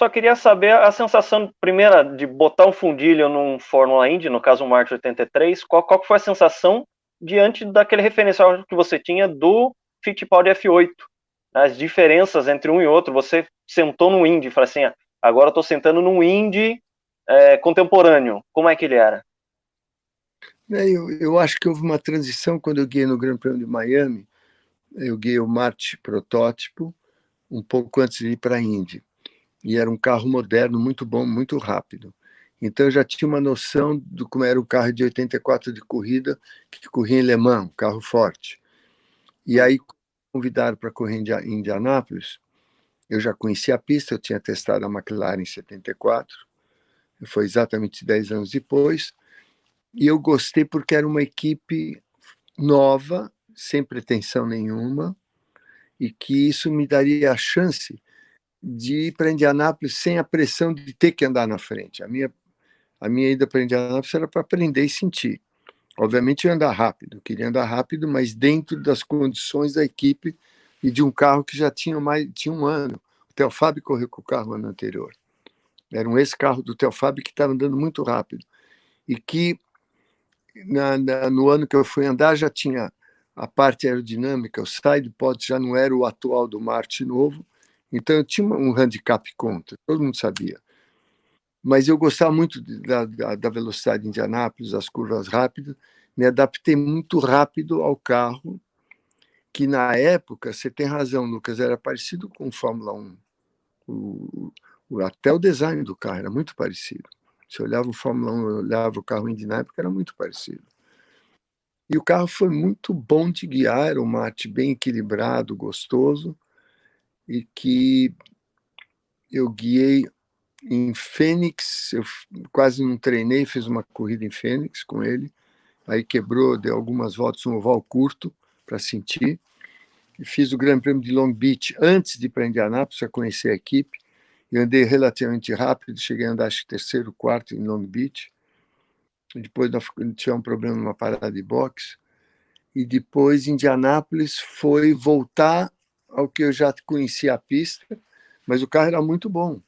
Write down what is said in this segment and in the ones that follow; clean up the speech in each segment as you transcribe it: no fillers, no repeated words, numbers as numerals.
só queria saber a sensação, primeira, de botar um fundilho num Fórmula Indy, no caso um March 83, qual que foi a sensação diante daquele referencial que você tinha do Fittipaldi F8? As diferenças entre um e outro, você sentou no Indy e falou assim, agora eu tô sentando num Indy contemporâneo. Como é que ele era? Eu acho que houve uma transição quando eu guiei no Grande Prêmio de Miami. Eu guiei o March protótipo um pouco antes de ir para a Indy. E era um carro moderno, muito bom, muito rápido. Então eu já tinha uma noção do como era o carro de 84 de corrida, que corria em Le Mans, um carro forte. E aí convidaram para correr em Indianápolis. Eu já conhecia a pista, eu tinha testado a McLaren em 74, foi exatamente 10 anos depois, e eu gostei porque era uma equipe nova, sem pretensão nenhuma, e que isso me daria a chance de ir para Indianápolis sem a pressão de ter que andar na frente. A minha ida para Indianápolis era para aprender e sentir. Obviamente eu ia andar rápido, queria andar rápido, mas dentro das condições da equipe e de um carro que já tinha um ano. O Theo Fábio correu com o carro no ano anterior. Era esse carro do Theo Fábio que estava andando muito rápido. E que no ano que eu fui andar já tinha a parte aerodinâmica, o side pod já não era o atual do Marte novo, então eu tinha um handicap contra, todo mundo sabia. Mas eu gostava muito da velocidade de Indianápolis, as curvas rápidas, me adaptei muito rápido ao carro, que na época, você tem razão, Lucas, era parecido com o Fórmula 1. Até o design do carro era muito parecido. Você olhava o Fórmula 1, olhava o carro Indy na época, era muito parecido. E o carro foi muito bom de guiar, era um mate bem equilibrado, gostoso, e que eu guiei em Fênix, eu quase não treinei, fiz uma corrida em Fênix com ele, aí quebrou, deu algumas voltas, um oval curto para sentir, e fiz o Grande Prêmio de Long Beach antes de ir para Indianápolis, para conhecer a equipe, e andei relativamente rápido, cheguei a andar acho que terceiro, quarto em Long Beach, e depois nós tivemos um problema numa parada de boxe, e depois Indianápolis foi voltar ao que eu já conhecia a pista, mas o carro era muito bom.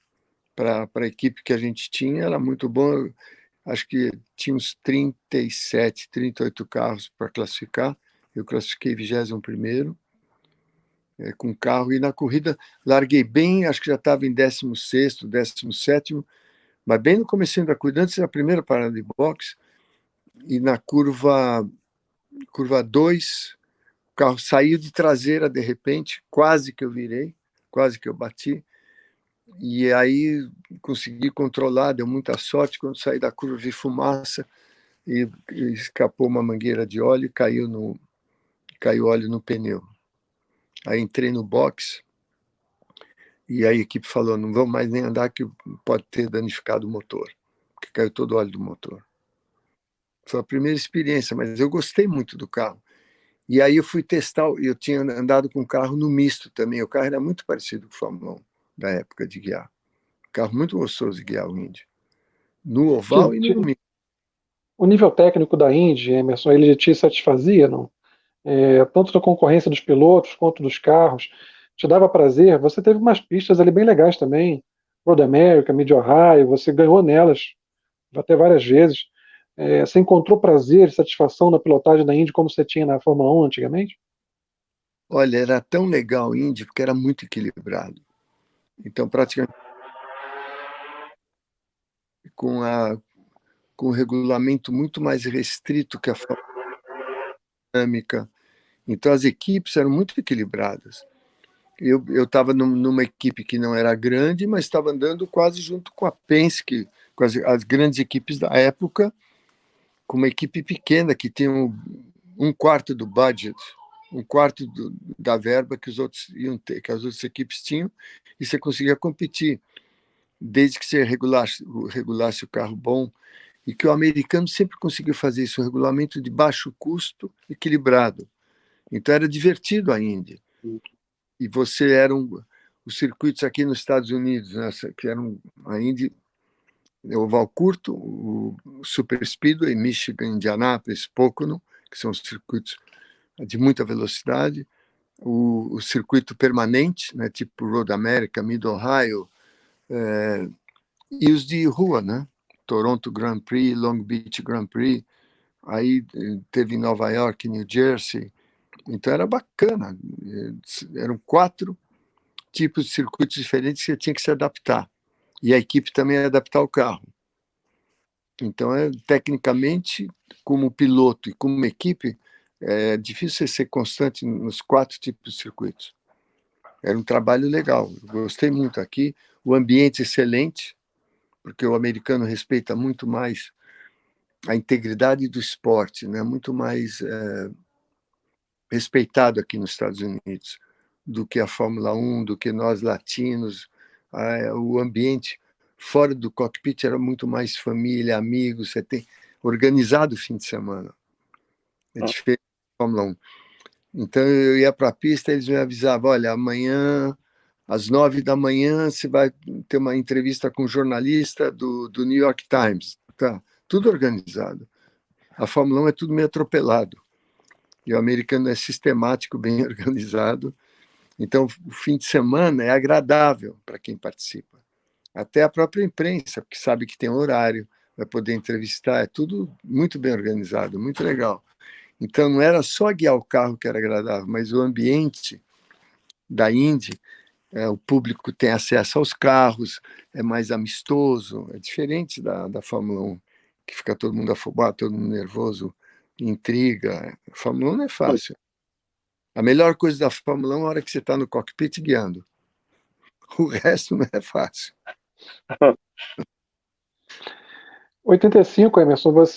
Para a equipe que a gente tinha, era muito bom. Acho que tinha uns 37, 38 carros para classificar. Eu classifiquei 21º com carro. E na corrida larguei bem, acho que já estava em 16º, 17º, mas bem no comecinho da corrida, antes da primeira parada de boxe. E na curva 2, o carro saiu de traseira de repente, quase que eu virei, quase que eu bati. E aí consegui controlar, deu muita sorte. Quando saí da curva, vi fumaça e escapou uma mangueira de óleo e caiu óleo no pneu. Aí entrei no box e a equipe falou: não vamos mais nem andar, que pode ter danificado o motor, porque caiu todo o óleo do motor. Foi a primeira experiência, mas eu gostei muito do carro. E aí eu fui testar, eu tinha andado com o carro no misto também. O carro era muito parecido com o Fórmula 1 da época de guiar. Carro muito gostoso de guiar o Indy. No oval e no misto. O nível técnico da Indy, Emerson, ele te satisfazia, não? Tanto da concorrência dos pilotos quanto dos carros, te dava prazer? Você teve umas pistas ali bem legais também, Road America, Mid-Ohio, você ganhou nelas até várias vezes. Você encontrou prazer e satisfação na pilotagem da Indy como você tinha na Fórmula 1 antigamente? Olha, era tão legal o Indy porque era muito equilibrado. Então, praticamente com o regulamento muito mais restrito que a dinâmica. Então, as equipes eram muito equilibradas. Eu estava numa equipe que não era grande, mas estava andando quase junto com a Penske, com as grandes equipes da época, com uma equipe pequena que tinha um quarto do budget, um quarto da verba que os outros iam ter, que as outras equipes tinham, e você conseguia competir, desde que você regulasse o carro bom, e que o americano sempre conseguiu fazer isso, um regulamento de baixo custo, equilibrado. Então era divertido a Indy. E você os circuitos aqui nos Estados Unidos, né, que eram a Indy, o oval curto, o Super Speedway, Michigan, Indianapolis, Pocono, que são os circuitos de muita velocidade, o circuito permanente, né, tipo Road America, Mid-Ohio, E os de rua, né? Toronto Grand Prix, Long Beach Grand Prix, aí teve em Nova York, New Jersey. Então era bacana. Eram 4 tipos de circuitos diferentes que você tinha que se adaptar. E a equipe também ia adaptar o carro. Então, tecnicamente, como piloto e como equipe, é difícil você ser constante nos 4 tipos de circuitos. Era um trabalho legal. Eu gostei muito aqui. O ambiente excelente, porque o americano respeita muito mais a integridade do esporte, né? Muito mais respeitado aqui nos Estados Unidos do que a Fórmula 1, do que nós latinos. O ambiente fora do cockpit era muito mais família, amigos, você tem organizado o fim de semana. É diferente da Fórmula 1. Então eu ia para a pista, eles me avisavam, olha, amanhã às 9 da manhã você vai ter uma entrevista com um jornalista do New York Times. Tá, tudo organizado. A Fórmula 1 é tudo meio atropelado. E o americano é sistemático, bem organizado. Então, o fim de semana é agradável para quem participa. Até a própria imprensa, porque sabe que tem horário, vai poder entrevistar, é tudo muito bem organizado, muito legal. Então, não era só guiar o carro que era agradável, mas o ambiente da Indy, o público tem acesso aos carros, é mais amistoso, é diferente da Fórmula 1, que fica todo mundo afobado, todo mundo nervoso, intriga. A Fórmula 1 não é fácil. A melhor coisa da Fórmula 1 é a hora que você está no cockpit guiando. O resto não é fácil. 85, Emerson, você